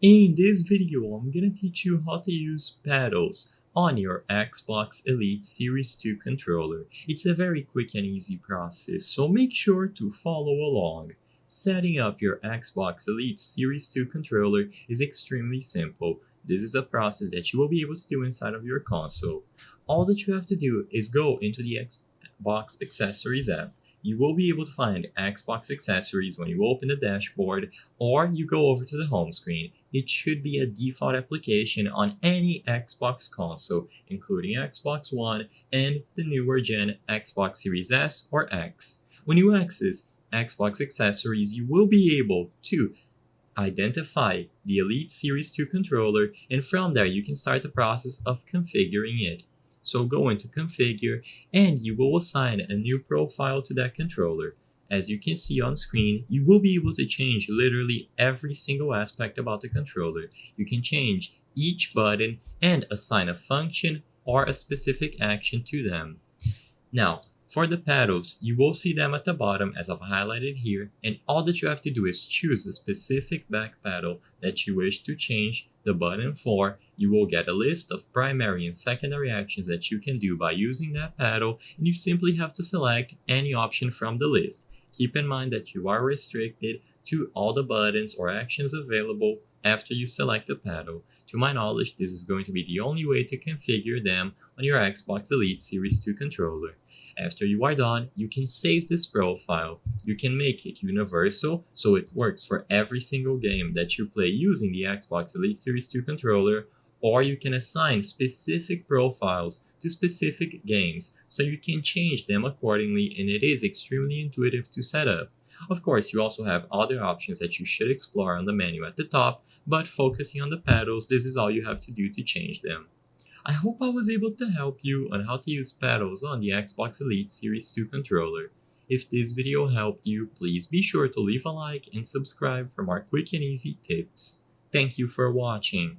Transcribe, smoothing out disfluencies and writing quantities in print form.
In this video, I'm gonna teach you how to use paddles on your Xbox Elite Series 2 controller. It's a very quick and easy process, so make sure to follow along. Setting up your Xbox Elite Series 2 controller is extremely simple. This is a process that you will be able to do inside of your console. All that you have to do is go into the Xbox Accessories app. You will be able to find Xbox accessories when you open the dashboard or you go over to the home screen. It should be a default application on any Xbox console, including Xbox One and the newer gen Xbox Series S or X. When you access Xbox accessories, you will be able to identify the Elite Series 2 controller, and from there you can start the process of configuring it. So go into configure and you will assign a new profile to that controller. As you can see on screen, you will be able to change literally every single aspect about the controller. You can change each button and assign a function or a specific action to them. Now, for the paddles, you will see them at the bottom as I've highlighted here, and all that you have to do is choose a specific back paddle that you wish to change the button for. You will get a list of primary and secondary actions that you can do by using that paddle, and you simply have to select any option from the list. Keep in mind that you are restricted to all the buttons or actions available after you select the paddle. To my knowledge, this is going to be the only way to configure them on your Xbox Elite Series 2 controller. After you are done, you can save this profile. You can make it universal so it works for every single game that you play using the Xbox Elite Series 2 controller, or you can assign specific profiles to specific games so you can change them accordingly, and it is extremely intuitive to set up. Of course, you also have other options that you should explore on the menu at the top, but focusing on the paddles, this is all you have to do to change them. I hope I was able to help you on how to use paddles on the Xbox Elite Series 2 controller. If this video helped you, please be sure to leave a like and subscribe for more quick and easy tips. Thank you for watching.